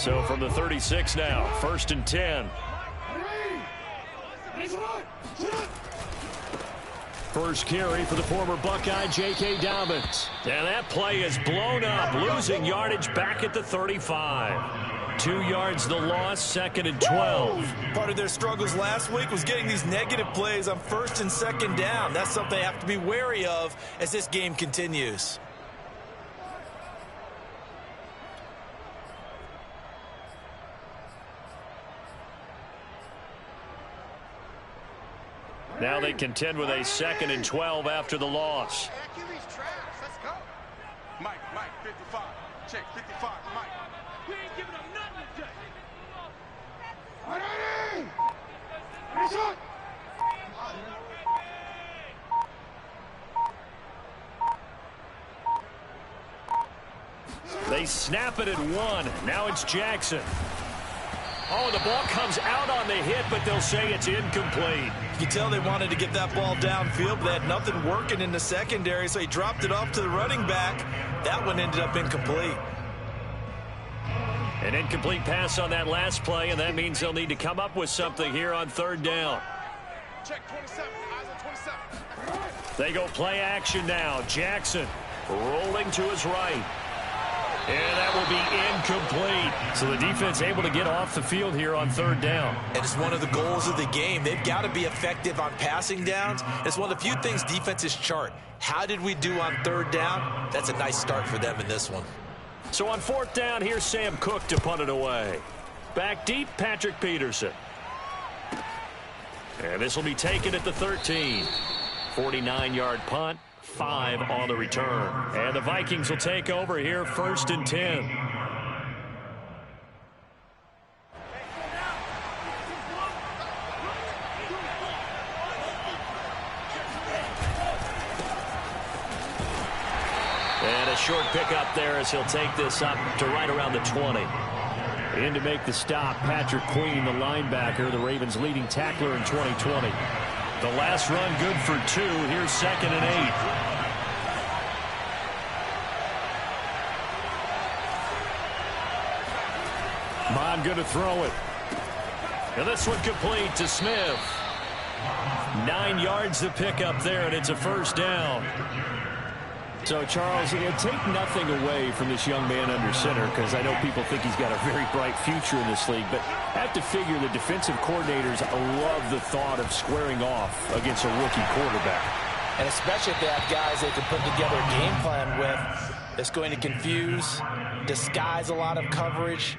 So from the 36 now, 1st and 10. First carry for the former Buckeye, J.K. Dobbins. And that play is blown up, losing yardage back at the 35. 2 yards the loss, 2nd and 12. Part of their struggles last week was getting these negative plays on 1st and 2nd down. That's something they have to be wary of as this game continues. Now they contend with a 2nd and 12 after the loss. Mike, 55. Check, 55, Mike. We ain't giving up nothing today. They snap it at 1. Now it's Jackson. Oh, the ball comes out on the hit, but they'll say it's incomplete. You can tell they wanted to get that ball downfield, but they had nothing working in the secondary, so he dropped it off to the running back. That one ended up incomplete. An incomplete pass on that last play, and that means they'll need to come up with something here on 3rd down. Check 27, eyes on 27. They go play action now. Jackson rolling to his right. And that will be incomplete. So the defense able to get off the field here on 3rd down. And it's one of the goals of the game. They've got to be effective on passing downs. It's one of the few things defenses chart. How did we do on 3rd down? That's a nice start for them in this one. So on 4th down, here's Sam Cook to punt it away. Back deep, Patrick Peterson. And this will be taken at the 13. 49-yard punt. 5 on the return. And the Vikings will take over here, 1st and 10. And a short pickup there as he'll take this up to right around the 20. In to make the stop, Patrick Queen, the linebacker, the Ravens' leading tackler in 2020. The last run good for 2. Here's 2nd and 8. Mon going to throw it. And this one complete to Smith. 9 yards to pick up there, and it's a 1st down. So, Charles, take nothing away from this young man under center, because I know people think he's got a very bright future in this league, but I have to figure the defensive coordinators love the thought of squaring off against a rookie quarterback. And especially if they have guys they can put together a game plan with that's going to confuse, disguise a lot of coverage,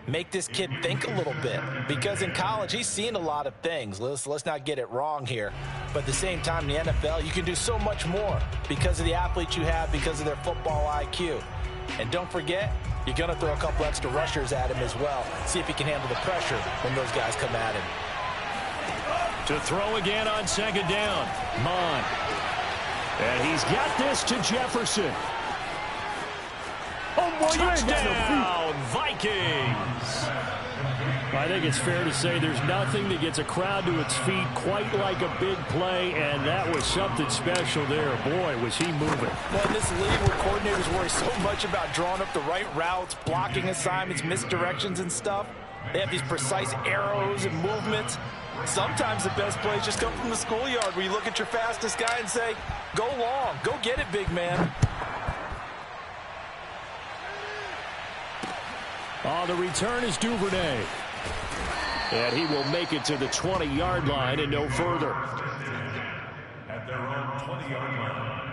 make this kid think a little bit. Because in college, he's seen a lot of things. Let's not get it wrong here. But at the same time, in the NFL, you can do so much more because of the athletes you have, because of their football IQ. And don't forget, you're going to throw a couple extra rushers at him as well. See if he can handle the pressure when those guys come at him. To throw again on 2nd down. Mon. And he's got this to Jefferson. Touchdown, Vikings. I think it's fair to say there's nothing that gets a crowd to its feet quite like a big play, and that was something special there. Boy, was he moving. Well, in this league where coordinators worry so much about drawing up the right routes, blocking assignments, misdirections and stuff, they have these precise arrows and movements. Sometimes the best plays just come from the schoolyard where you look at your fastest guy and say, go long, go get it, big man. On the return is Duvernay. And he will make it to the 20-yard line and no further. At their own 20-yard line.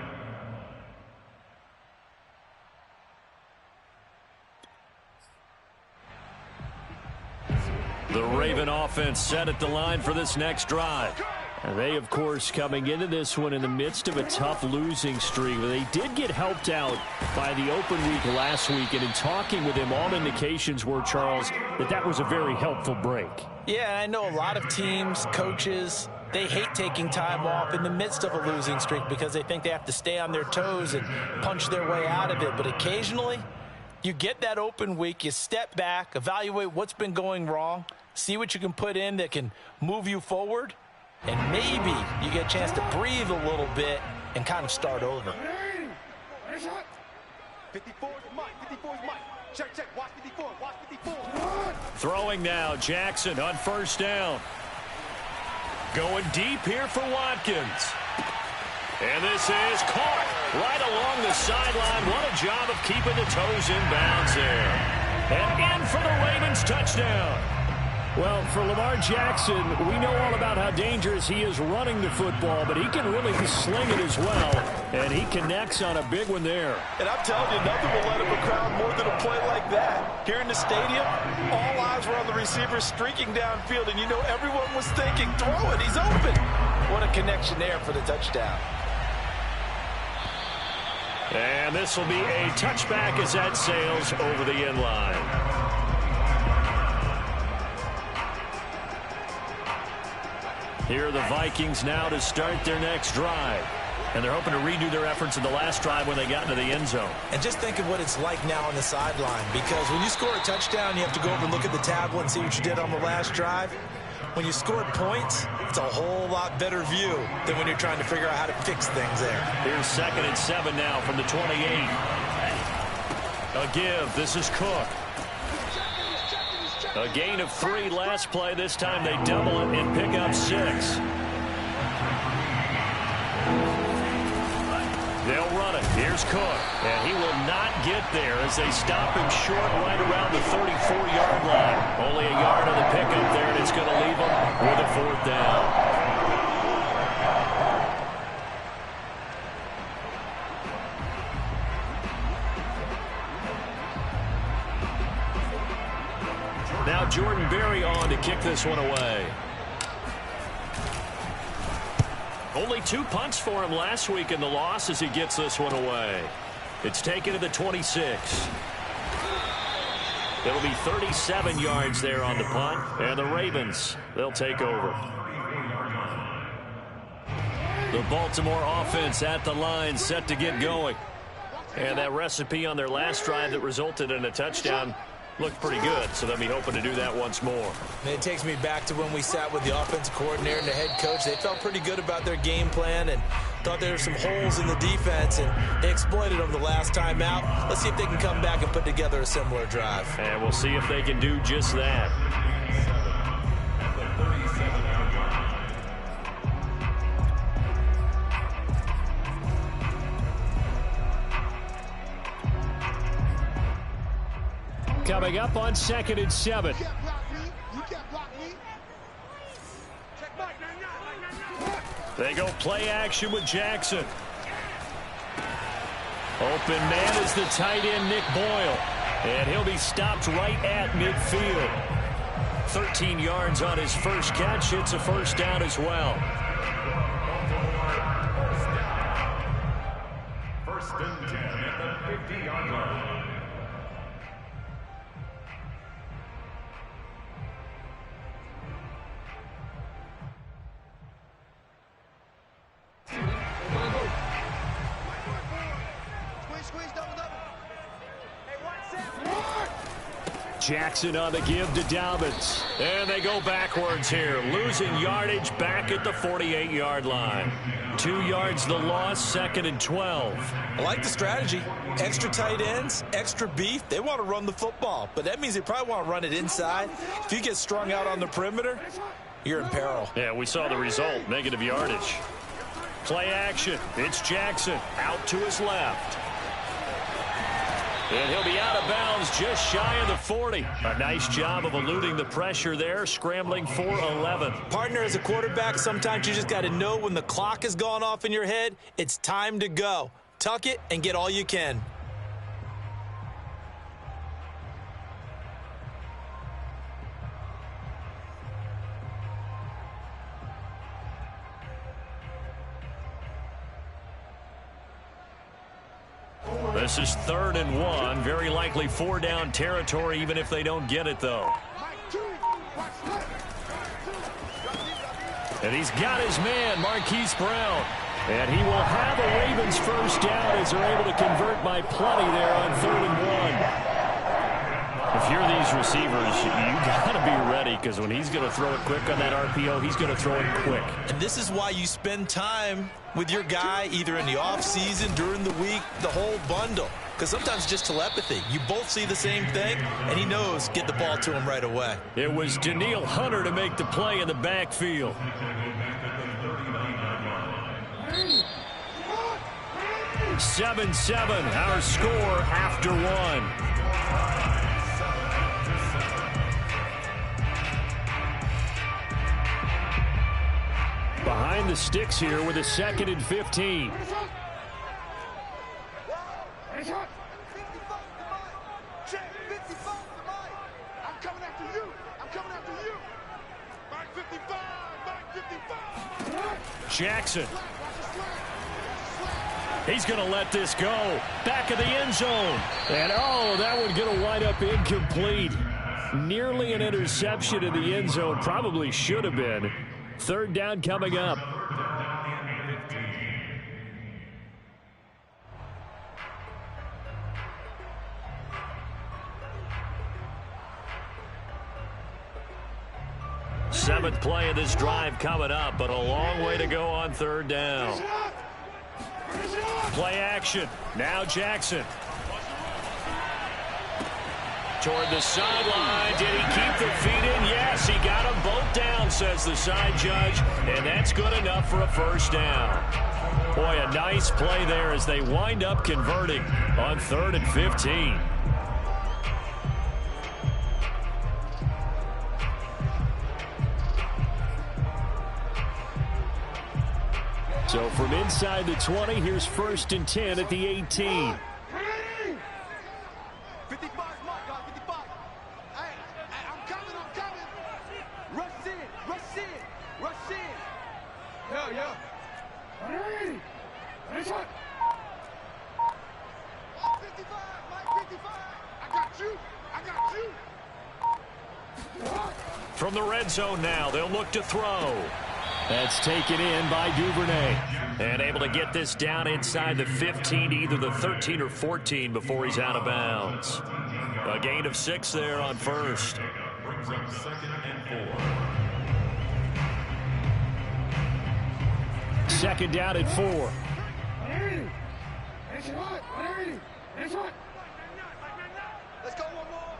The Raven offense set at the line for this next drive. And they, of course, coming into this one in the midst of a tough losing streak. They did get helped out by the open week last week, and in talking with him, all indications were, Charles, that was a very helpful break. Yeah, I know a lot of teams, coaches, they hate taking time off in the midst of a losing streak because they think they have to stay on their toes and punch their way out of it. But occasionally, you get that open week, you step back, evaluate what's been going wrong, see what you can put in that can move you forward, and maybe you get a chance to breathe a little bit and kind of start over. 54 is Mike. 54 is Mike. Check, check. Watch 54. Watch 54. Throwing now, Jackson on first down. Going deep here for Watkins. And this is caught right along the sideline. What a job of keeping the toes in bounds there. And in for the Ravens touchdown. Well, for Lamar Jackson, we know all about how dangerous he is running the football, but he can really sling it as well, and he connects on a big one there. And I'm telling you, nothing will let him a crowd more than a play like that. Here in the stadium, all eyes were on the receiver streaking downfield, and you know everyone was thinking, throw it, he's open. What a connection there for the touchdown. And this will be a touchback as that sails over the end line. Here are the Vikings now to start their next drive. And they're hoping to redo their efforts in the last drive when they got into the end zone. And just think of what it's like now on the sideline, because when you score a touchdown, you have to go over and look at the tablet and see what you did on the last drive. When you scored points, it's a whole lot better view than when you're trying to figure out how to fix things there. Here's 2nd and 7 now from the 28. A give. This is Cook. A gain of 3 last play. This time they double it and pick up 6. They'll run it. Here's Cook. And he will not get there as they stop him short right around the 34-yard line. Only a yard on the pickup there, and it's going to leave him with a 4th down. Now Jordan Berry on to kick this one away. Only 2 punts for him last week in the loss as he gets this one away. It's taken to the 26. It'll be 37 yards there on the punt, and the Ravens, they'll take over. The Baltimore offense at the line, set to get going. And that recipe on their last drive that resulted in a touchdown looked pretty good, so they'll be hoping to do that once more. And it takes me back to when we sat with the offensive coordinator and the head coach. They felt pretty good about their game plan and thought there were some holes in the defense, and they exploited them the last time out. Let's see if they can come back and put together a similar drive. And we'll see if they can do just that. Coming up on 2nd and 7. They go play action with Jackson. Open man is the tight end, Nick Boyle. And he'll be stopped right at midfield. 13 yards on his first catch. It's a 1st down as well. 1st and 10 at the 50-yard line. Jackson on the give to Dobbins. And they go backwards here, losing yardage back at the 48-yard line. 2 yards the loss, 2nd and 12. I like the strategy. Extra tight ends, extra beef. They want to run the football, but that means they probably want to run it inside. If you get strung out on the perimeter, you're in peril. Yeah, we saw the result, negative yardage. Play action. It's Jackson out to his left. And he'll be out of bounds just shy of the 40. A nice job of eluding the pressure there, scrambling for 11. Partner, as a quarterback, sometimes you just got to know when the clock has gone off in your head, it's time to go. Tuck it and get all you can. This is 3rd and 1. Very likely 4-down territory, even if they don't get it, though. And he's got his man, Marquise Brown. And he will have a Ravens 1st down as they're able to convert by plenty there on 3rd and 1. If you're these receivers, you got to be ready, because when he's going to throw it quick on that RPO, he's going to throw it quick. And this is why you spend time with your guy either in the offseason, during the week, the whole bundle. because sometimes it's just telepathy. You both see the same thing, and he knows get the ball to him right away. It was Danielle Hunter to make the play in the backfield. 7-7, our score after one. Behind the sticks here with a 2nd and 15. Jackson. He's going to let this go. Back of the end zone. And, oh, that one's going to wind up incomplete. Nearly an interception in the end zone. Probably should have been. 3rd down coming up. Seventh play of this drive coming up, but a long way to go on 3rd down. Play action. Now Jackson. Toward the sideline. Did he keep the feet in? Yes, he got them both down, says the side judge. And that's good enough for a 1st down. Boy, a nice play there as they wind up converting on 3rd and 15. So from inside the 20, here's 1st and 10 at the 18. 55 mark, guys, 55. Hey, I'm coming. Rush in. Yeah. 55, Mike, 55. I got you. From the red zone now, they'll look to throw. That's taken in by Duvernay. And able to get this down inside the 15, either the 13 or 14 before he's out of bounds. A gain of 6 there on 1st. Brings up 2nd and 4. 2nd down at 4. Let's go one more.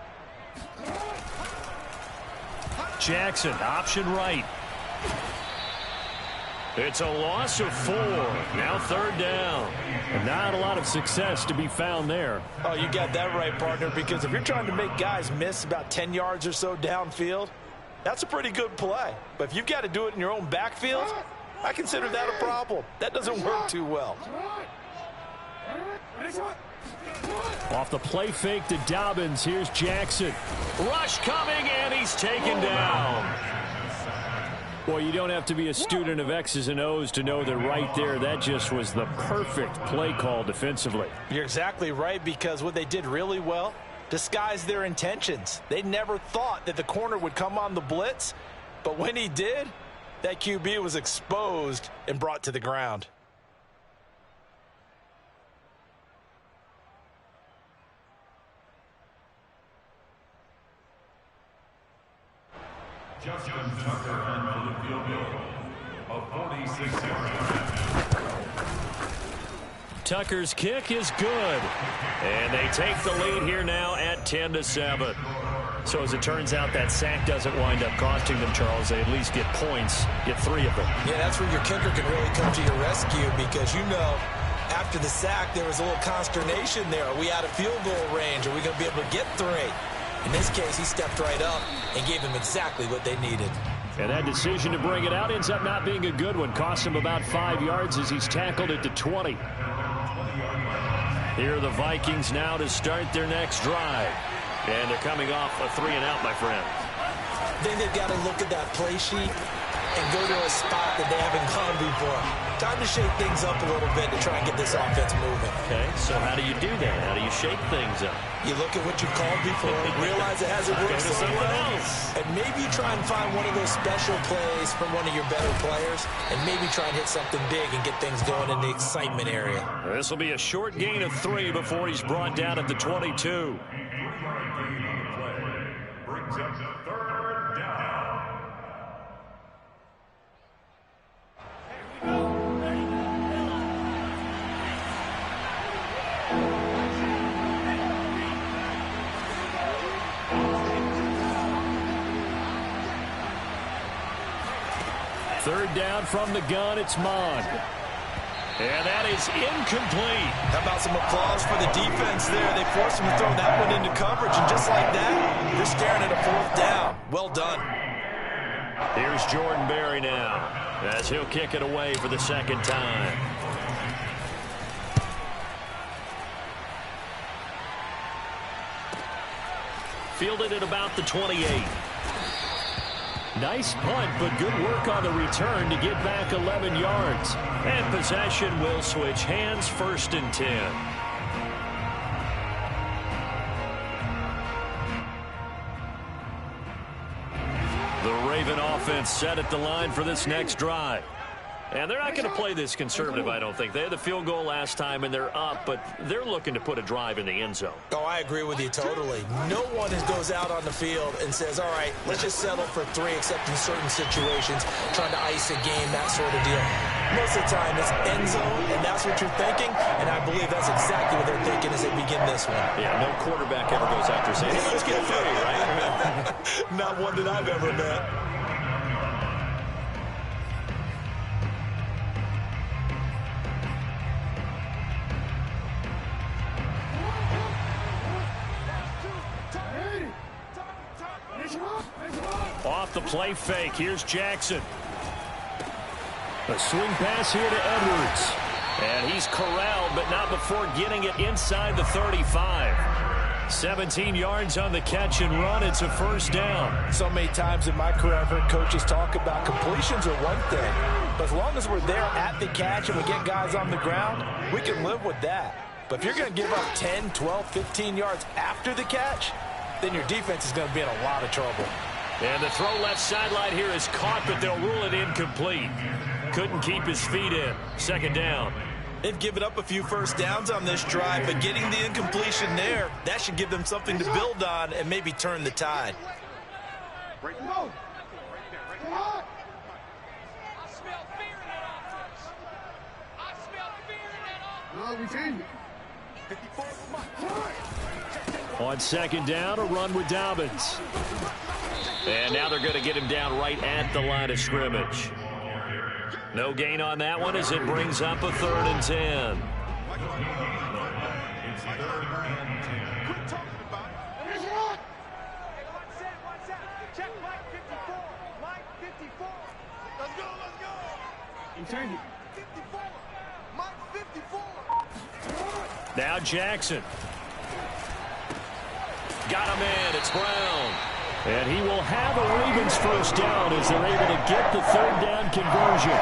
Jackson, option right. It's a loss of 4. Now 3rd down. And not a lot of success to be found there. Oh, you got that right, partner, because if you're trying to make guys miss about 10 yards or so downfield, that's a pretty good play. But if you've got to do it in your own backfield, I consider that a problem. That doesn't work too well. Off the play fake to Dobbins, here's Jackson. Rush coming, and he's taken down. Boy, you don't have to be a student of X's and O's to know that right there, that just was the perfect play call defensively. You're exactly right, because what they did really well, disguised their intentions. They never thought that the corner would come on the blitz, but when he did, that QB was exposed and brought to the ground. Justin Tucker on for the field goal of 46 yards. Tucker's kick is good. And they take the lead here now at 10-7. So as it turns out, that sack doesn't wind up costing them, Charles. They at least get points, get 3 of them. Yeah, that's where your kicker can really come to your rescue, because you know after the sack there was a little consternation there. Are we out of field goal range? Are we going to be able to get 3? In this case, he stepped right up and gave them exactly what they needed. And that decision to bring it out ends up not being a good one. Cost him about 5 yards as he's tackled at the 20. Here are the Vikings now to start their next drive. And they're coming off a 3-and-out, my friend. I think they've got to look at that play sheet and go to a spot that they haven't gone before. Time to shake things up a little bit to try and get this offense moving. Okay, so how do you do that? How do you shake things up? You look at what you called before, realize it hasn't worked so well, and maybe try and find one of those special plays from one of your better players, and maybe try and hit something big and get things going in the excitement area. This will be a short gain of 3 before he's brought down at the 22. 3-yard gain on the play. Brings up 3rd down. Third down from the gun, it's Mond. And that is incomplete. How about some applause for the defense there? They forced him to throw that one into coverage, and just like that, you're staring at a fourth down. Well done. Here's Jordan Berry now, as he'll kick it away for the second time. Fielded at about the 28. Nice punt, but good work on the return to get back 11 yards. And possession will switch hands, 1st and 10. The Raven offense set at the line for this next drive. And they're not going to play this conservative, I don't think. They had the field goal last time, and they're up, but they're looking to put a drive in the end zone. Oh, I agree with you totally. No one goes out on the field and says, all right, let's just settle for 3, except in certain situations, trying to ice a game, that sort of deal. Most of the time, it's end zone, and that's what you're thinking, and I believe that's exactly what they're thinking as they begin this one. Yeah, no quarterback ever goes out there saying, hey, let's get 3, right? Not one that I've ever met. Off the play fake, here's Jackson. A swing pass here to Edwards. And he's corralled, but not before getting it inside the 35. 17 yards on the catch and run. It's a 1st down. So many times in my career, I've heard coaches talk about completions are one thing. But as long as we're there at the catch and we get guys on the ground, we can live with that. But if you're going to give up 10, 12, 15 yards after the catch, then your defense is going to be in a lot of trouble. And the throw left sideline here is caught, but they'll rule it incomplete. Couldn't keep his feet in. 2nd down. They've given up a few first downs on this drive, but getting the incompletion there, that should give them something to build on and maybe turn the tide. I smell fear in that offense. I smell fear in that offense. No, we changed it. On 2nd down, a run with Dobbins. And now they're going to get him down right at the line of scrimmage. No gain on that one as it brings up a 3rd and 10. It's 3rd and 10. Quit talking about it. What's that? Check Mike 54. Mike 54. Let's go, let's go. You turned it. 54. Mike 54. Now Jackson. Got him in. It's Brown. And he will have a Ravens 1st down as they're able to get the 3rd down conversion. All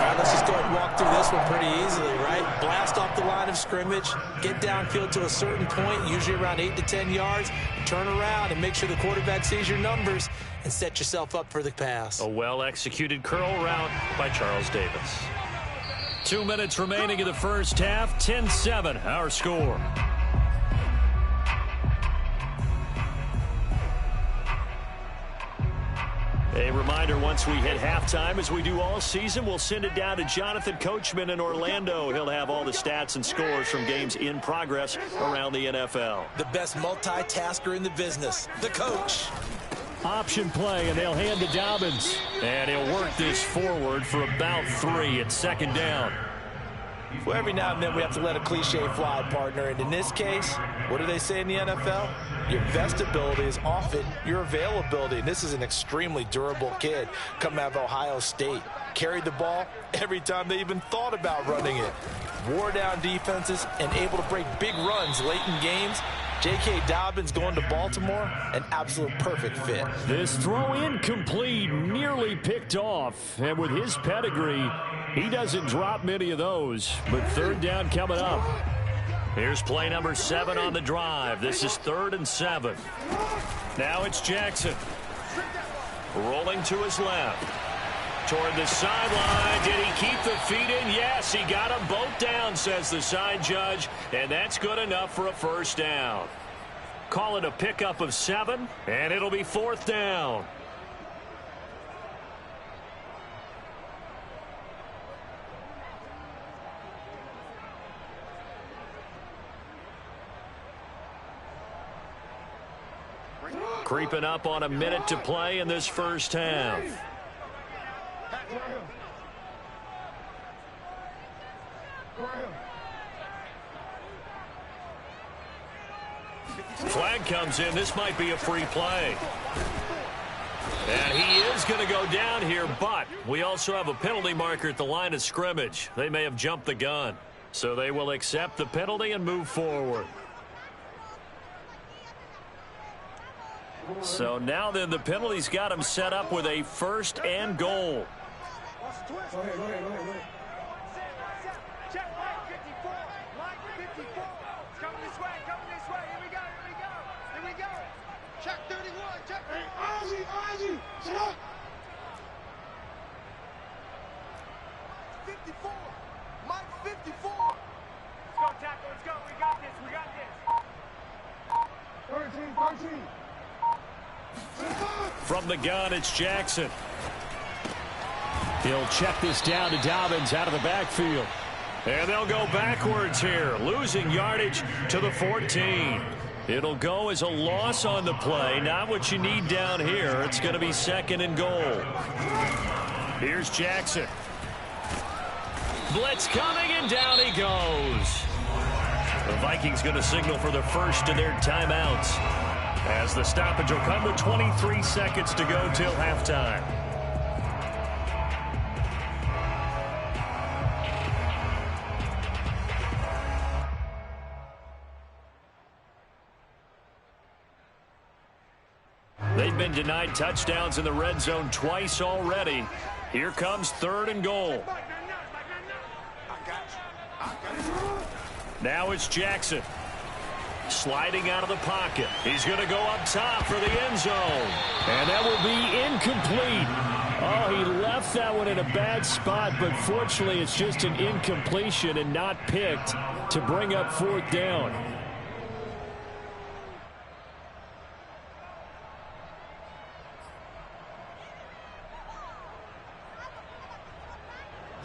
right, let's just go ahead and walk through this one pretty easily, right? Blast off the line of scrimmage, get downfield to a certain point, usually around 8 to 10 yards, turn around and make sure the quarterback sees your numbers and set yourself up for the pass. A well-executed curl route by Charles Davis. 2 minutes remaining in the first half, 10-7, our score. A reminder, once we hit halftime, as we do all season, we'll send it down to Jonathan Coachman in Orlando. He'll have all the stats and scores from games in progress around the NFL. The best multitasker in the business, the coach. Option play, and they'll hand to Dobbins. And he'll work this forward for about 3 at 2nd down. Well, every now and then we have to let a cliche fly, partner. And in this case, what do they say in the NFL? Your best ability is often your availability. And this is an extremely durable kid coming out of Ohio State. Carried the ball every time they even thought about running it. Wore down defenses and able to break big runs late in games. J.K. Dobbins going to Baltimore, an absolute perfect fit. This throw incomplete, nearly picked off. And with his pedigree, he doesn't drop many of those. But 3rd down coming up. Here's play number 7 on the drive. This is 3rd and 7. Now it's Jackson. Rolling to his left. Toward the sideline. Did he keep the feet in? Yes, he got them both down, says the side judge. And that's good enough for a 1st down. Call it a pickup of 7, and it'll be 4th down. Creeping up on a minute to play in this first half. Flag comes in. This might be a free play. And he is going to go down here, but we also have a penalty marker at the line of scrimmage. They may have jumped the gun. So they will accept the penalty and move forward. So now then the penalty's got him set up with a 1st and goal. Go ahead. Check line 54. Line 54. It's coming this way. Here we go. Check 31. Check. Hey, Ozzy. Shut up. 54. Mike 54. Let's go, tackle. Let's go. We got this. 13. From the gun, it's Jackson. He'll check this down to Dobbins out of the backfield. And they'll go backwards here, losing yardage to the 14. It'll go as a loss on the play. Not what you need down here. It's going to be 2nd and goal. Here's Jackson. Blitz coming, and down he goes. The Vikings going to signal for the first of their timeouts, as the stoppage will come with 23 seconds to go till halftime. They've been denied touchdowns in the red zone twice already. Here comes 3rd and goal. Now it's Jackson. Sliding out of the pocket. He's going to go up top for the end zone. And that will be incomplete. Oh, he left that one in a bad spot, but fortunately it's just an incompletion and not picked to bring up 4th down.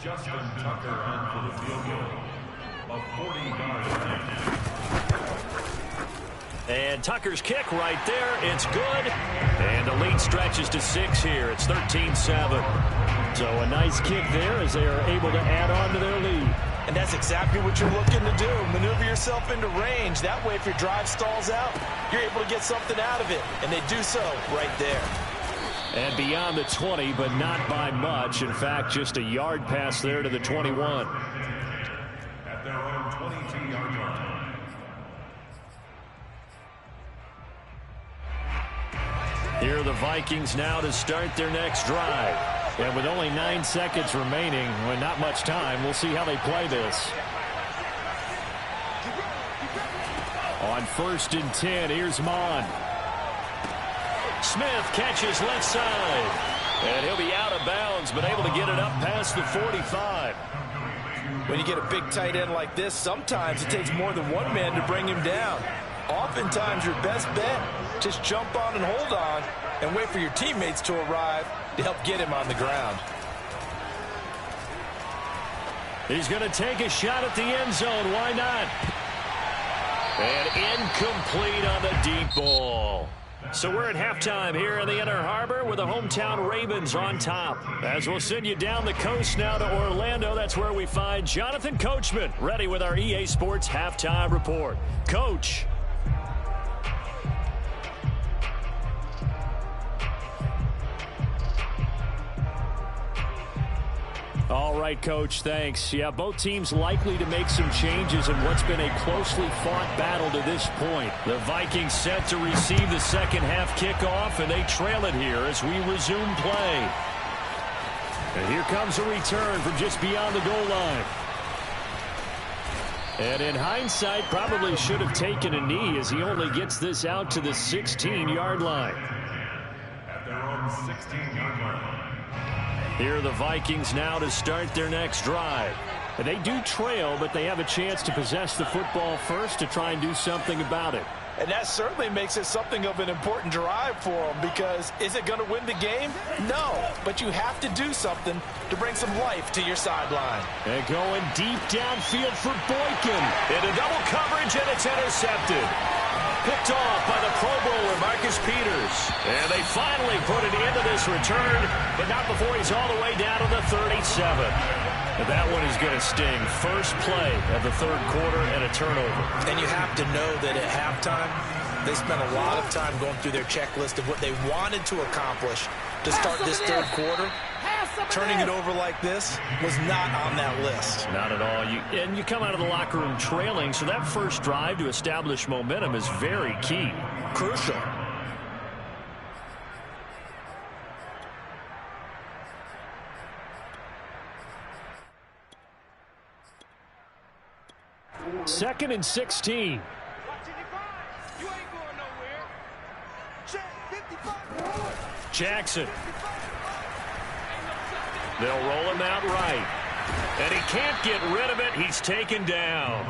Justin Tucker on for the field goal of 40 yards. And Tucker's kick right there. It's good. And the lead stretches to 6 here. It's 13-7. So a nice kick there as they are able to add on to their lead. And that's exactly what you're looking to do. Maneuver yourself into range. That way, if your drive stalls out, you're able to get something out of it. And they do so right there. And beyond the 20, but not by much. In fact, just a yard pass there to the 21. At their own 22-yard line. Here are the Vikings now to start their next drive. And with only 9 seconds remaining, with not much time, we'll see how they play this. On 1st and 10, here's Mon. Smith catches left side. And he'll be out of bounds, but able to get it up past the 45. When you get a big tight end like this, sometimes it takes more than one man to bring him down. Oftentimes, your best bet, just jump on and hold on and wait for your teammates to arrive to help get him on the ground. He's going to take a shot at the end zone. Why not? And incomplete on the deep ball. So we're at halftime here in the Inner Harbor with the hometown Ravens on top. As we'll send you down the coast now to Orlando, that's where we find Jonathan Coachman ready with our EA Sports Halftime Report. Coach. All right, Coach, thanks. Yeah, both teams likely to make some changes in what's been a closely fought battle to this point. The Vikings set to receive the second half kickoff, and they trail it here as we resume play. And here comes a return from just beyond the goal line. And in hindsight, probably should have taken a knee as he only gets this out to the 16-yard line. At their own 16-yard line. Here are the Vikings now to start their next drive. And they do trail, but they have a chance to possess the football first to try and do something about it. And that certainly makes it something of an important drive for them, because is it going to win the game? No, but you have to do something to bring some life to your sideline. And going deep downfield for Boykin. Into double coverage, and it's intercepted. picked off by the Pro Bowler, Marcus Peters. And they finally put an end to this return, but not before he's all the way down to the 37. And that one is going to sting. First play of the third quarter and a turnover. And you have to know that at halftime, they spent a lot of time going through their checklist of what they wanted to accomplish to start this third quarter. Turning it over like this was not on that list. Not at all. And you come out of the locker room trailing, so that first drive to establish momentum is very key. Crucial. Second and 16. Watching your grind. You ain't going nowhere. Check 55. Jackson. They'll roll him out right. And he can't get rid of it. He's taken down.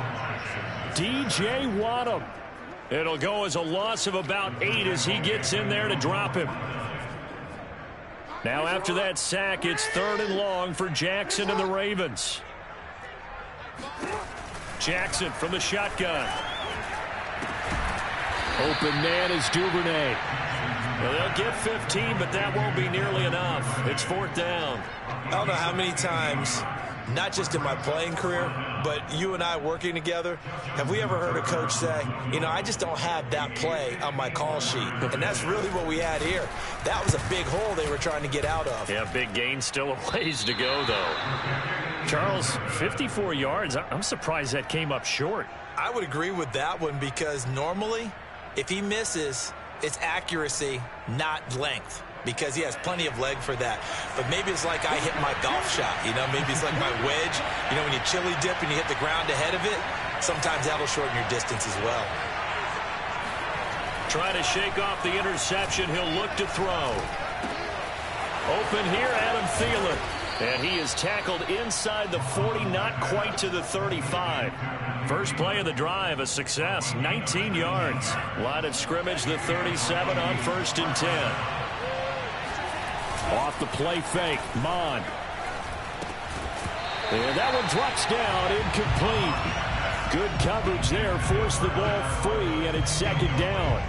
DJ Wadham. It'll go as a loss of about 8 as he gets in there to drop him. Now after that sack, it's 3rd and long for Jackson and the Ravens. Jackson from the shotgun. Open man is Duvernay. Well, they'll get 15, but that won't be nearly enough. It's 4th down. I don't know how many times, not just in my playing career, but you and I working together, have we ever heard a coach say, you know, I just don't have that play on my call sheet. And that's really what we had here. That was a big hole they were trying to get out of. Yeah, big gain, still a ways to go, though. Charles, 54 yards. I'm surprised that came up short. I would agree with that one because normally, if he misses, it's accuracy, not length, because he has plenty of leg for that. But maybe it's like I hit my golf shot, you know, maybe it's like my wedge. You know, when you chili dip and you hit the ground ahead of it, sometimes that'll shorten your distance as well. Trying to shake off the interception. He'll look to throw. Open here, Adam Thielen. And he is tackled inside the 40, not quite to the 35. First play of the drive, a success, 19 yards. Line of scrimmage, the 37 on 1st and 10. Off the play fake, Mond. And that one drops down, incomplete. Good coverage there, forced the ball free, and it's 2nd down.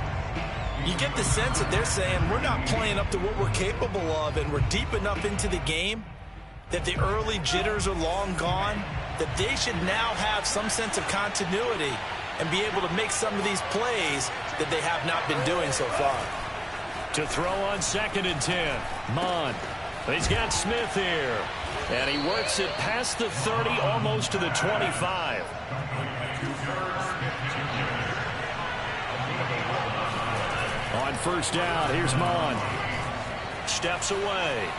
You get the sense that they're saying we're not playing up to what we're capable of, and we're deep enough into the game that the early jitters are long gone, that they should now have some sense of continuity and be able to make some of these plays that they have not been doing so far. To throw on 2nd and 10, Mond. He's got Smith here. And he works it past the 30, almost to the 25. On 1st down, here's Mond. Steps away.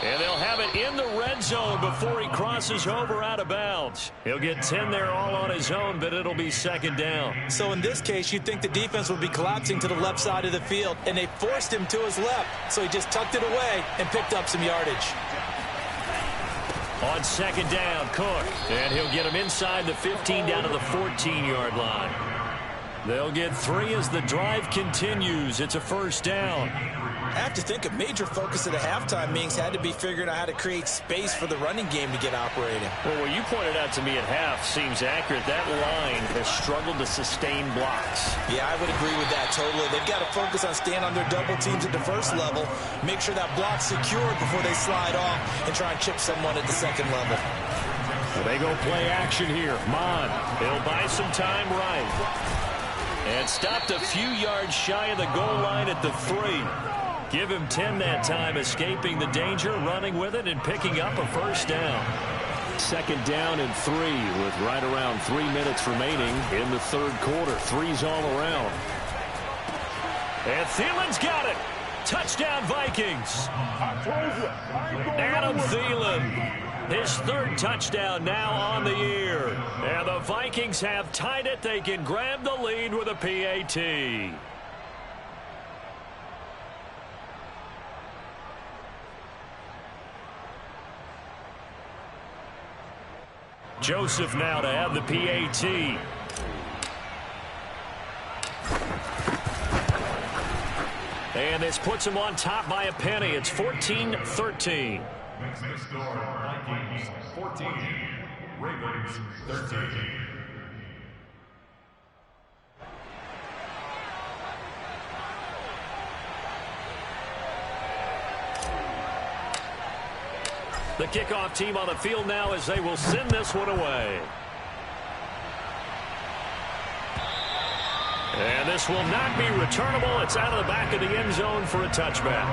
And they'll have it in the red zone before he crosses over out of bounds. He'll get 10 there all on his own, but it'll be 2nd down. So in this case, you'd think the defense would be collapsing to the left side of the field, and they forced him to his left. So he just tucked it away and picked up some yardage. On 2nd down, Cook. And he'll get him inside the 15 down to the 14-yard line. They'll get 3 as the drive continues. It's a 1st down. I have to think a major focus at the halftime means had to be figuring out how to create space for the running game to get operating. Well, what you pointed out to me at half seems accurate. That line has struggled to sustain blocks. Yeah, I would agree with that totally. They've got to focus on staying on their double teams at the first level, make sure that block's secured before they slide off and try and chip someone at the second level. Well, they go play action here. Mond, he'll buy some time right. And stopped a few yards shy of the goal line at the 3. Give him 10 that time, escaping the danger, running with it, and picking up a 1st down. 2nd down and 3 with right around 3 minutes remaining in the third quarter. 3's all around. And Thielen's got it. Touchdown, Vikings. Adam Thielen. His 3rd touchdown now on the year. And the Vikings have tied it. They can grab the lead with a PAT. Joseph now to have the PAT. And this puts him on top by a penny. It's 14-13. Makes the score Vikings 14, Ravens 13. The kickoff team on the field now as they will send this one away. And this will not be returnable. It's out of the back of the end zone for a touchback.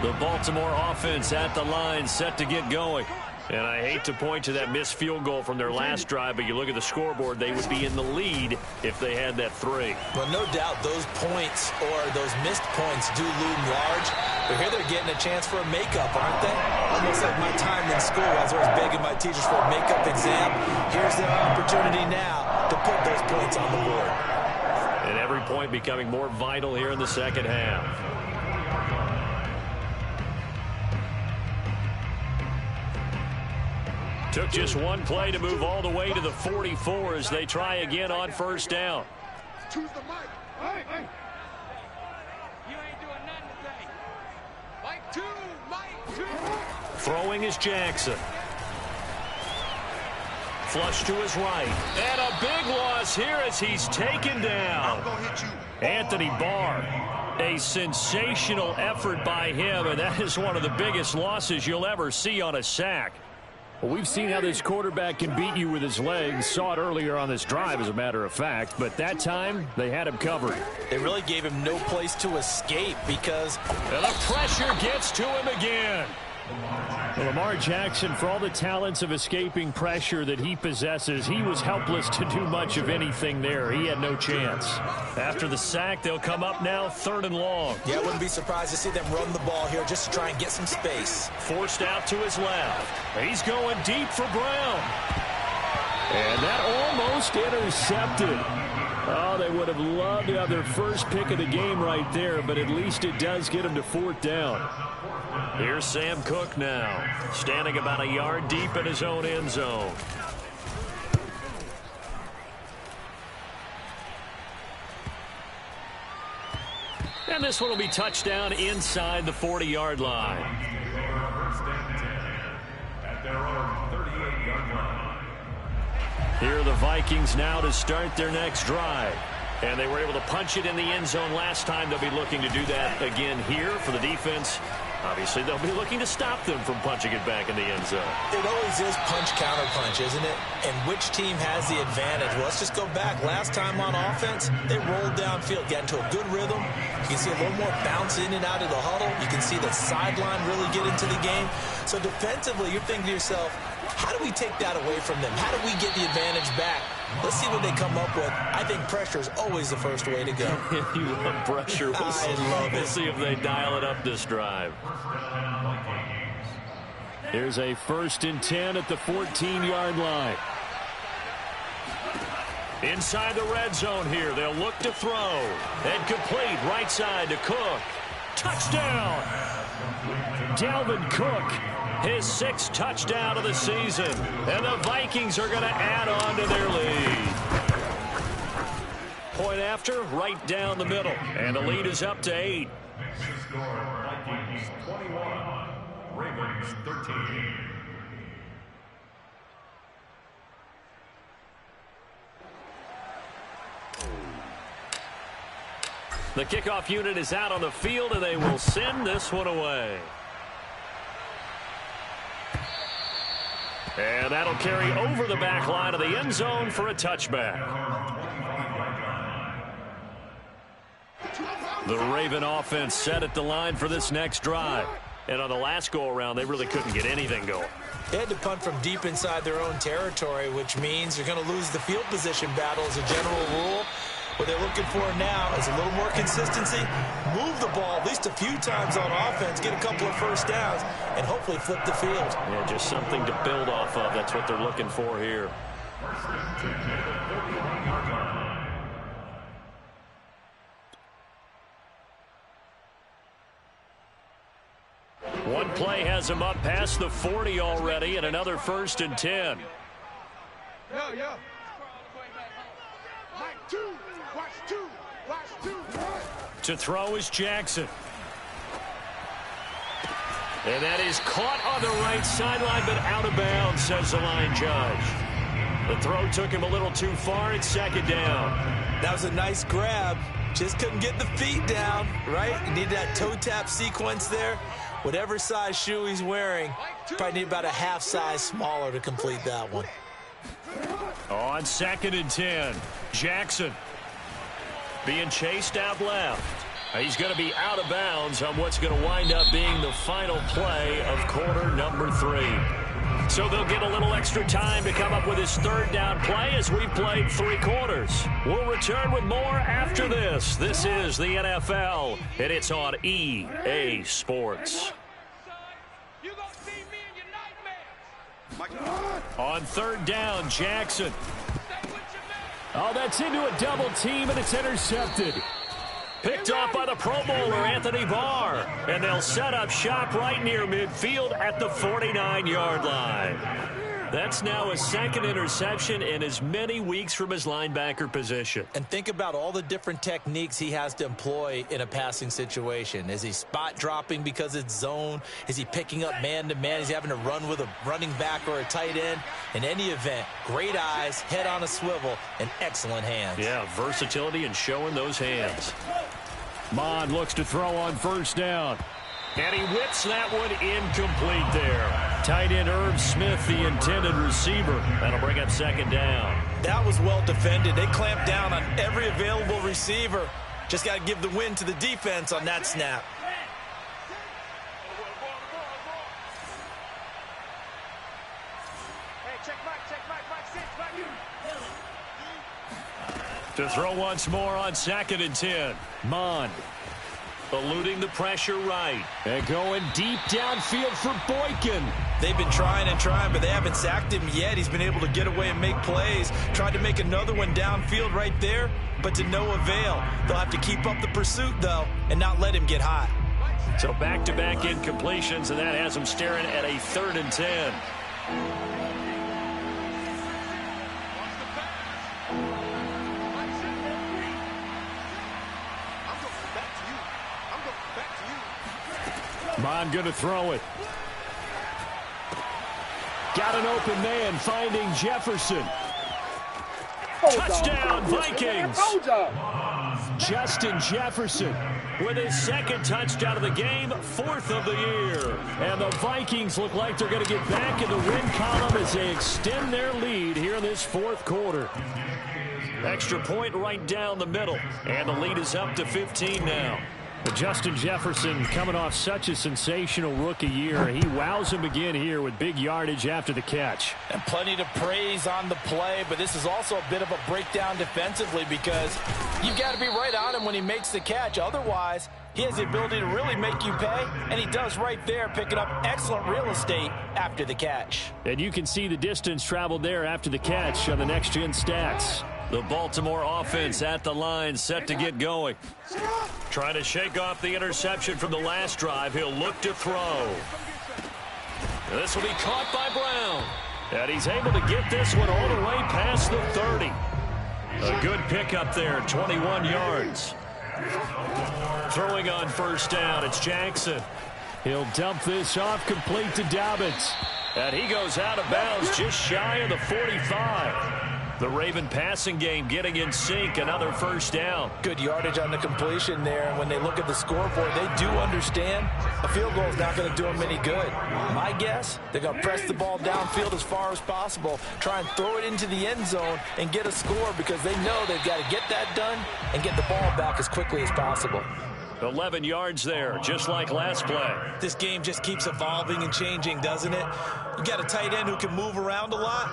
The Baltimore offense at the line, set to get going. And I hate to point to that missed field goal from their last drive, but you look at the scoreboard, they would be in the lead if they had that 3. Well, no doubt those points or those missed points do loom large. But here they're getting a chance for a makeup, aren't they? Almost like my time in school as I was begging my teachers for a makeup exam. Here's their opportunity now to put those points on the board. And every point becoming more vital here in the second half. Took just one play to move all the way to the 44 as they try again on first down. Choose the mic. Hey. You ain't doing nothing today. Mike 2. Throwing is Jackson. Flush to his right. And a big loss here as he's taken down. I'm gonna hit you. Anthony Barr. A sensational effort by him, and that is one of the biggest losses you'll ever see on a sack. Well, we've seen how this quarterback can beat you with his legs. Saw it earlier on this drive, as a matter of fact. But that time, they had him covered. They really gave him no place to escape because And the pressure gets to him again. Well, Lamar Jackson, for all the talents of escaping pressure that he possesses, he was helpless to do much of anything there. He had no chance. After the sack, they'll come up now 3rd and long. yeah, I wouldn't be surprised to see them run the ball here just to try and get some space. Forced out to his left. He's going deep for Brown. And that almost intercepted. Oh, they would have loved to have their first pick of the game right there, but at least it does get them to 4th down. Here's Sam Cook now, standing about a yard deep in his own end zone. And this one will be touchdown inside the 40-yard line. First and 10 at their own 38-yard line. Here are the Vikings now to start their next drive. And they were able to punch it in the end zone last time. They'll be looking to do that again here for the defense. Obviously, they'll be looking to stop them from punching it back in the end zone. It always is punch-counter-punch, isn't it? And which team has the advantage? Well, let's just go back. Last time on offense, they rolled downfield, got into a good rhythm. You can see a little more bounce in and out of the huddle. You can see the sideline really get into the game. So defensively, you're thinking to yourself, how do we take that away from them? How do we get the advantage back? Let's see what they come up with. I think pressure is always the first way to go. You love pressure. I love it. We'll see if they dial it up this drive. Here's a 1st and 10 at the 14-yard line. Inside the red zone here. They'll look to throw. And complete right side to Cook. Touchdown! Dalvin Cook, his 6th touchdown of the season. And the Vikings are going to add on to their lead. Point after, right down the middle. And the lead is up to 8. Score Vikings 21, Ravens 13. The kickoff unit is out on the field, and they will send this one away. And that'll carry over the back line of the end zone for a touchback. The Raven offense set at the line for this next drive. And on the last go-around, they really couldn't get anything going. They had to punt from deep inside their own territory, which means you're going to lose the field position battle as a general rule. What they're looking for now is a little more consistency, move the ball at least a few times on offense, get a couple of first downs, and hopefully flip the field. Yeah, just something to build off of. That's what they're looking for here. One play has him up past the 40 already, and another 1st and 10. Yo. Mike 2. Watch 2. Watch 2. To throw is Jackson. And that is caught on the right sideline, but out of bounds, says the line judge. The throw took him a little too far. It's second down. That was a nice grab. Just couldn't get the feet down, right? You need that toe tap sequence there. Whatever size shoe he's wearing, probably need about a half size smaller to complete that one. On 2nd and 10, Jackson being chased out left. He's going to be out of bounds on what's going to wind up being the final play of quarter number 3. So they'll get a little extra time to come up with his 3rd down play as we've played 3 quarters. We'll return with more after this. This is the NFL, and it's on EA Sports. On 3rd down, Jackson. Oh, that's into a double team, and it's intercepted. Picked off by the Pro Bowler, Anthony Barr. And they'll set up shop right near midfield at the 49-yard line. That's now his 2nd interception in as many weeks from his linebacker position. And think about all the different techniques he has to employ in a passing situation. Is he spot dropping because it's zone? Is he picking up man-to-man? Is he having to run with a running back or a tight end? In any event, great eyes, head on a swivel, and excellent hands. Yeah, versatility and showing those hands. Mond looks to throw on 1st down. And he whips that one incomplete there. Tight end Irv Smith, the intended receiver. That'll bring up 2nd down. That was well defended. They clamped down on every available receiver. Just got to give the win to the defense on that snap. Hey, check Mike, sit, To throw once more on 2nd and 10. Mond eluding the pressure right. and going deep downfield for Boykin. They've been trying and trying, but they haven't sacked him yet. He's been able to get away and make plays. Tried to make another one downfield right there, but to no avail. They'll have to keep up the pursuit, though, and not let him get hot. So back-to-back incompletions, and that has him staring at a 3rd and 10. Mond going to throw it. Got an open man finding Jefferson. Touchdown, Vikings! Justin Jefferson With his 2nd touchdown of the game, 4th of the year. And the Vikings look like they're going to get back in the win column as they extend their lead here in this 4th quarter. Extra point right down the middle. And the lead is up to 15 now. But Justin Jefferson coming off such a sensational rookie year. He wows him again here with big yardage after the catch. And plenty to praise on the play, but this is also a bit of a breakdown defensively because you've got to be right on him when he makes the catch. Otherwise, he has the ability to really make you pay, and he does right there, picking up excellent real estate after the catch. And you can see the distance traveled there after the catch on the next-gen stats. The Baltimore offense at the line, set to get going. Trying to shake off the interception from the last drive. He'll look to throw. This will be caught by Brown. And he's able to get this one all the way past the 30. A good pickup there, 21 yards. Throwing on 1st down, it's Jackson. He'll dump this off complete to Dobbins. And he goes out of bounds just shy of the 45. The Raven passing game getting in sync, another 1st down. Good yardage on the completion there. And when they look at the scoreboard, they do understand a field goal is not going to do them any good. My guess, they're going to press the ball downfield as far as possible, try and throw it into the end zone and get a score because they know they've got to get that done and get the ball back as quickly as possible. 11 yards there, just like last play. This game just keeps evolving and changing, doesn't it? You got a tight end who can move around a lot,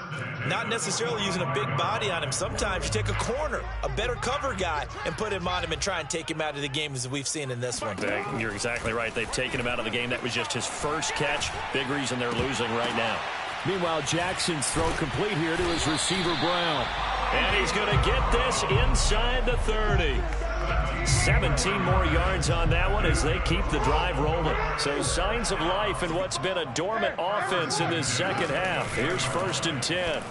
not necessarily using a big body on him. Sometimes you take a corner, a better cover guy, and put him on him and try and take him out of the game as we've seen in this one. You're exactly right. They've taken him out of the game. That was just his first catch. Big reason they're losing right now. Meanwhile, Jackson's throw complete here to his receiver, Brown. And he's going to get this inside the 30. 17 more yards on that one as they keep the drive rolling. So signs of life in what's been a dormant offense in this second half. Here's 1st and 10.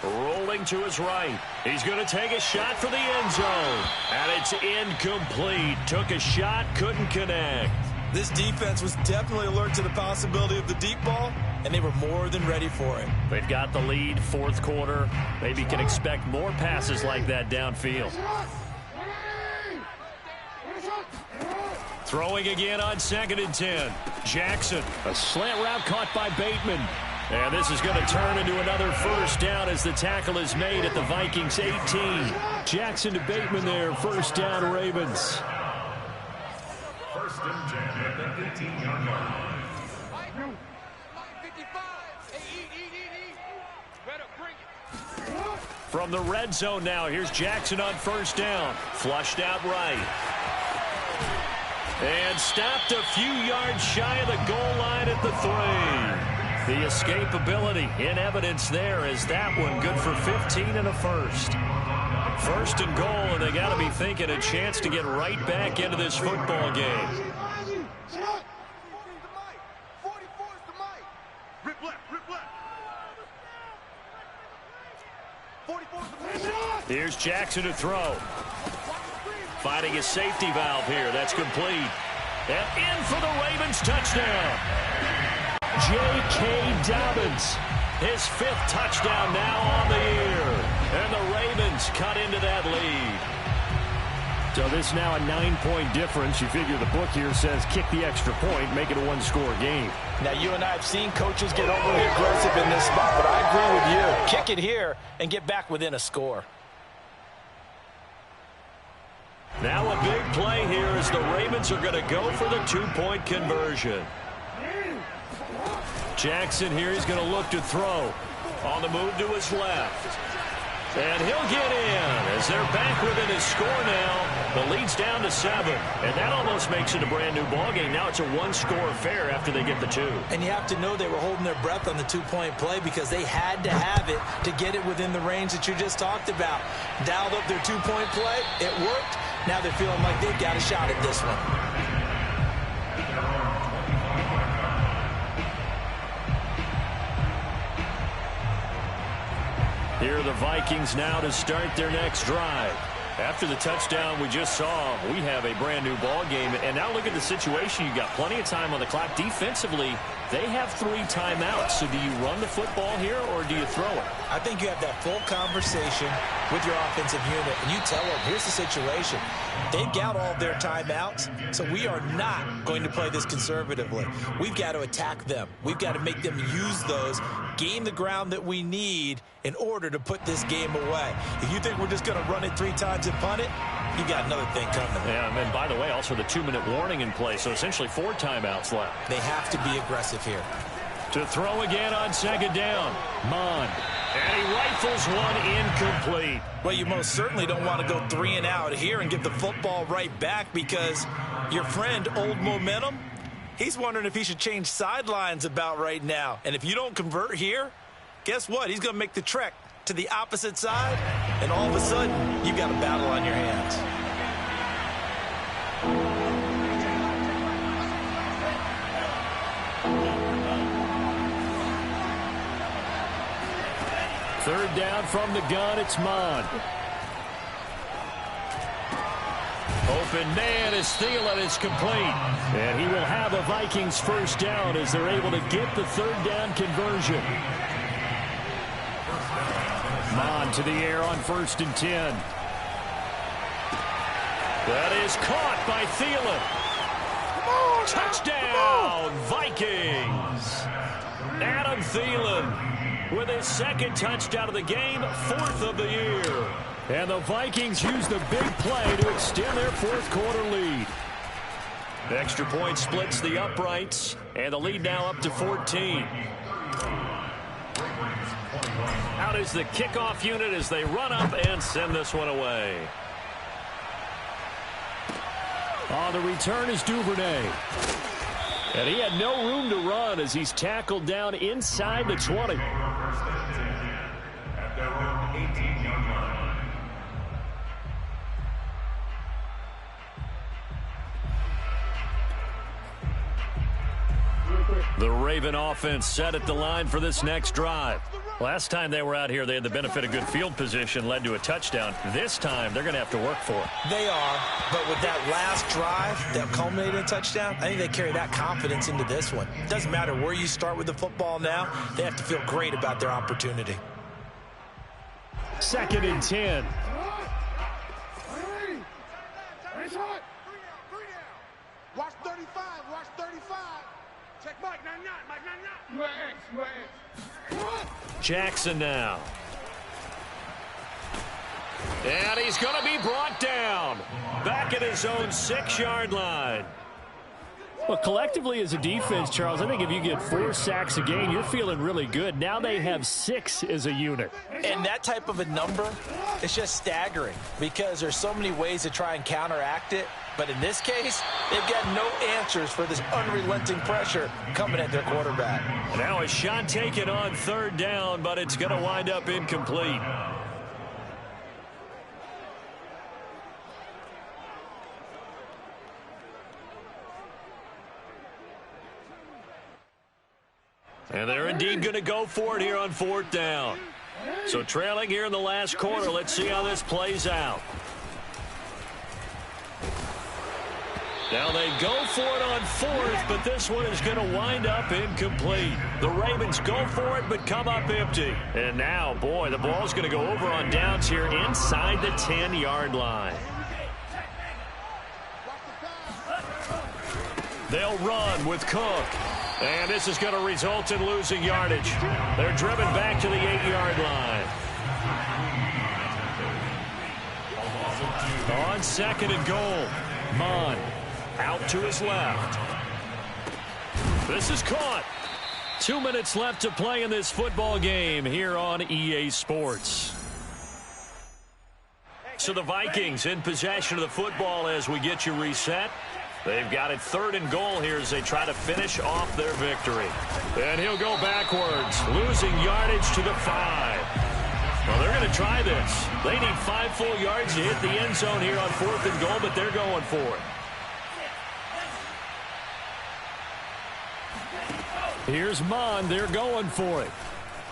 Rolling to his right. He's going to take a shot for the end zone. And it's incomplete. Took a shot, couldn't connect. This defense was definitely alert to the possibility of the deep ball, and they were more than ready for it. They've got the lead, fourth quarter. Maybe can expect more passes like that downfield. Throwing again on 2nd and 10. Jackson, a slant route caught by Bateman. And this is going to turn into another first down as the tackle is made at the Vikings 18. Jackson to Bateman there, first down Ravens. First and 10 at the 18-yard line. From the red zone now, here's Jackson on first down. Flushed out right. And stopped a few yards shy of the goal line at the 3. The escapability in evidence there as that one good for 15 and a first. First and goal, and they got to be thinking a chance to get right back into this football game. Here's Jackson to throw. Finding a safety valve here. That's complete. And in for the Ravens touchdown. J.K. Dobbins. His 5th touchdown now on the year. And the Ravens cut into that lead. So this now a 9-point difference. You figure the book here says kick the extra point, make it a one-score game. Now, you and I have seen coaches get overly aggressive in this spot, but I agree with you. Kick it here and get back within a score. Now a big play here as the Ravens are going to go for the 2-point conversion. Jackson here, he's going to look to throw. On the move to his left. And he'll get in as they're back within his score now. The lead's down to 7. And that almost makes it a brand new ballgame. Now it's a one-score affair after they get the 2. And you have to know they were holding their breath on the 2-point play because they had to have it to get it within the range that you just talked about. Dialed up their 2-point play. It worked. Now they're feeling like they've got a shot at this one. Here are the Vikings now to start their next drive. After the touchdown we just saw, we have a brand new ball game. And now look at the situation. You got plenty of time on the clock. Defensively, they have 3 timeouts. So do you run the football here or do you throw it? I think you have that full conversation with your offensive unit, and you tell them, here's the situation. They've got all their timeouts, so we are not going to play this conservatively. We've got to attack them. We've got to make them use those, gain the ground that we need in order to put this game away. If you think we're just going to run it 3 times and punt it, you got another thing coming. Yeah, and by the way, also the 2-minute warning in play, so essentially 4 timeouts left. They have to be aggressive here. To throw again on 2nd down. Mond. And he rifles one incomplete. Well, you most certainly don't want to go 3 and out here and get the football right back because your friend, Old Momentum, he's wondering if he should change sidelines about right now. And if you don't convert here, guess what? He's going to make the trek to the opposite side, and all of a sudden, you've got a battle on your hands. Third down from the gun, it's Mond. Open man is Thielen, is complete. And he will have a Vikings first down as they're able to get the 3rd down conversion. Mond to the air on 1st and 10. That is caught by Thielen. Touchdown, Vikings. Adam Thielen with his 2nd touchdown of the game, 4th of the year. And the Vikings use the big play to extend their 4th quarter lead. The extra point splits the uprights, and the lead now up to 14. Out is the kickoff unit as they run up and send this one away. The return is Duvernay. And he had no room to run as he's tackled down inside the 20. At their own 18-yard line. The Raven offense set at the line for this next drive. Last time they were out here, they had the benefit of good field position, led to a touchdown. This time, they're going to have to work for it. They are, but with that last drive that culminated in a touchdown, I think they carry that confidence into this one. It doesn't matter where you start with the football now. They have to feel great about their opportunity. 2nd and 10. Watch 35. Watch 35. Check Mike. Mike. Jackson now. And he's going to be brought down. Back at his own 6-yard line. Well, collectively as a defense, Charles, I think if you get 4 sacks a game, you're feeling really good. Now they have 6 as a unit. And that type of a number is just staggering because there's so many ways to try and counteract it. But in this case, they've got no answers for this unrelenting pressure coming at their quarterback. Now a shot taken on 3rd down, but it's going to wind up incomplete. And they're indeed going to go for it here on 4th down. So trailing here in the last quarter. Let's see how this plays out. Now they go for it on 4th, but this one is going to wind up incomplete. The Ravens go for it, but come up empty. And now, boy, the ball's going to go over on downs here inside the 10-yard line. They'll run with Cook. And this is going to result in losing yardage. They're driven back to the 8-yard line. On 2nd and goal, Mond out to his left. This is caught. 2 minutes left to play in this football game here on EA Sports. So the Vikings in possession of the football as we get you reset. They've got it 3rd and goal here as they try to finish off their victory. And he'll go backwards, losing yardage to the 5. Well, they're going to try this. They need 5 full yards to hit the end zone here on 4th and goal, but they're going for it. Here's Mond. They're going for it.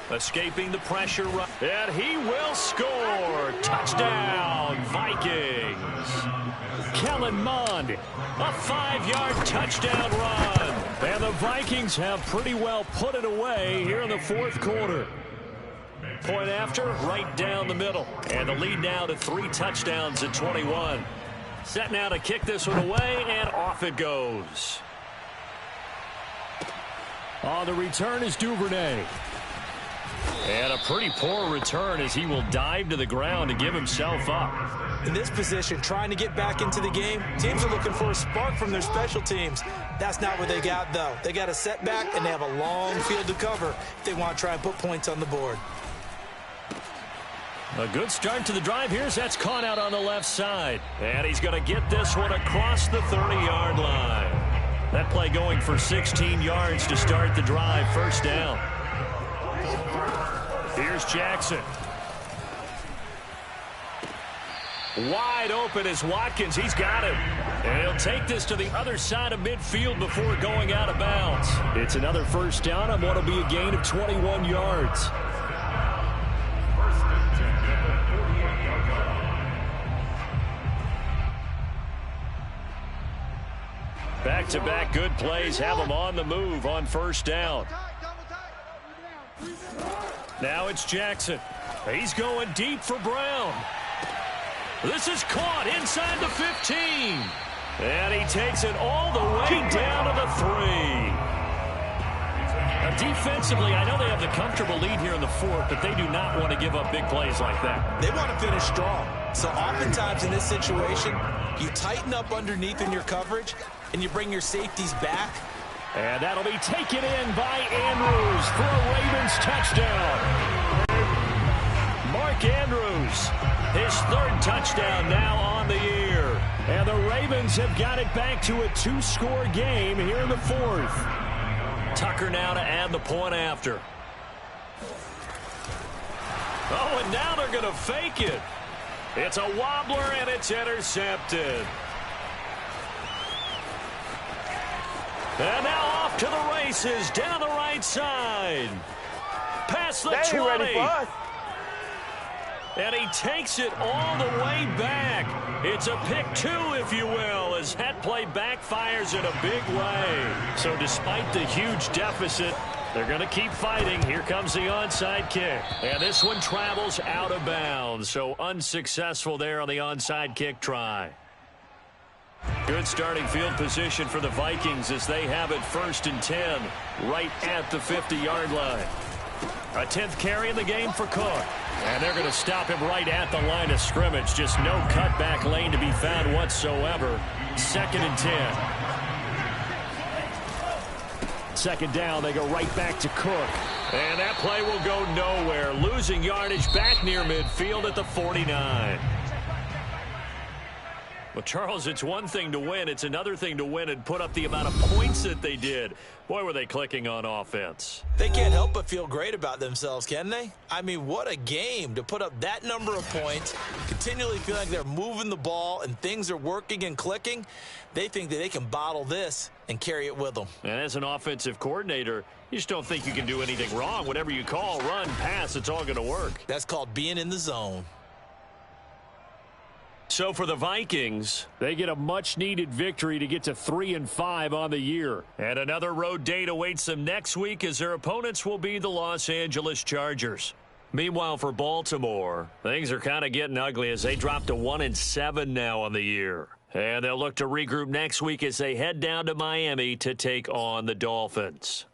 Escaping the pressure. And he will score. Touchdown, Vikings. Kellen Mond, a 5-yard touchdown run. And the Vikings have pretty well put it away here in the 4th quarter. Point after, right down the middle. And the lead now to 3 touchdowns at 21. Set now to kick this one away, and off it goes. On the return is Duvernay. And a pretty poor return as he will dive to the ground to give himself up. In this position, trying to get back into the game, teams are looking for a spark from their special teams. That's not what they got, though. They got a setback, and they have a long field to cover if they want to try and put points on the board. A good start to the drive here. That's caught out on the left side. And he's going to get this one across the 30-yard line. That play going for 16 yards to start the drive. 1st down. Here's Jackson. Wide open is Watkins. He's got him. And he'll take this to the other side of midfield before going out of bounds. It's another 1st down on what will be a gain of 21 yards. Back-to-back good plays have them on the move on 1st down. Now it's Jackson. He's going deep for Brown. This is caught inside the 15. And he takes it all the way down to the 3. Now, defensively, I know they have the comfortable lead here in the 4th, but they do not want to give up big plays like that. They want to finish strong. So oftentimes in this situation, you tighten up underneath in your coverage, and you bring your safeties back. And that'll be taken in by Andrews for a Ravens touchdown. Mark Andrews, his 3rd touchdown now on the year. And the Ravens have got it back to a 2-score game here in the 4th. Tucker now to add the point after. Oh, and now they're going to fake it. It's a wobbler, and it's intercepted. And now off to the races down the right side. past the They ain't 20. ready for us. And he takes it all the way back. It's a pick 2, if you will, as that play backfires in a big way. So despite the huge deficit, they're going to keep fighting. Here comes the onside kick. And this one travels out of bounds. So unsuccessful there on the onside kick try. Good starting field position for the Vikings as they have it 1st and 10 right at the 50-yard line. A 10th carry in the game for Cook. And they're going to stop him right at the line of scrimmage. Just no cutback lane to be found whatsoever. 2nd and 10. 2nd down, they go right back to Cook. And that play will go nowhere. Losing yardage back near midfield at the 49. Well, Charles, it's one thing to win. It's another thing to win and put up the amount of points that they did. Boy, were they clicking on offense. They can't help but feel great about themselves, can they? I mean, what a game to put up that number of points, continually feel like they're moving the ball and things are working and clicking. They think that they can bottle this and carry it with them. And as an offensive coordinator, you just don't think you can do anything wrong. Whatever you call, run, pass, it's all going to work. That's called being in the zone. So for the Vikings, They get a much-needed victory to get to 3-5 on the year. and another road date awaits them next week as their opponents will be the Los Angeles Chargers. Meanwhile, for Baltimore, things are kind of getting ugly as they drop to 1-7 now on the year. And they'll look to regroup next week as they head down to Miami to take on the Dolphins.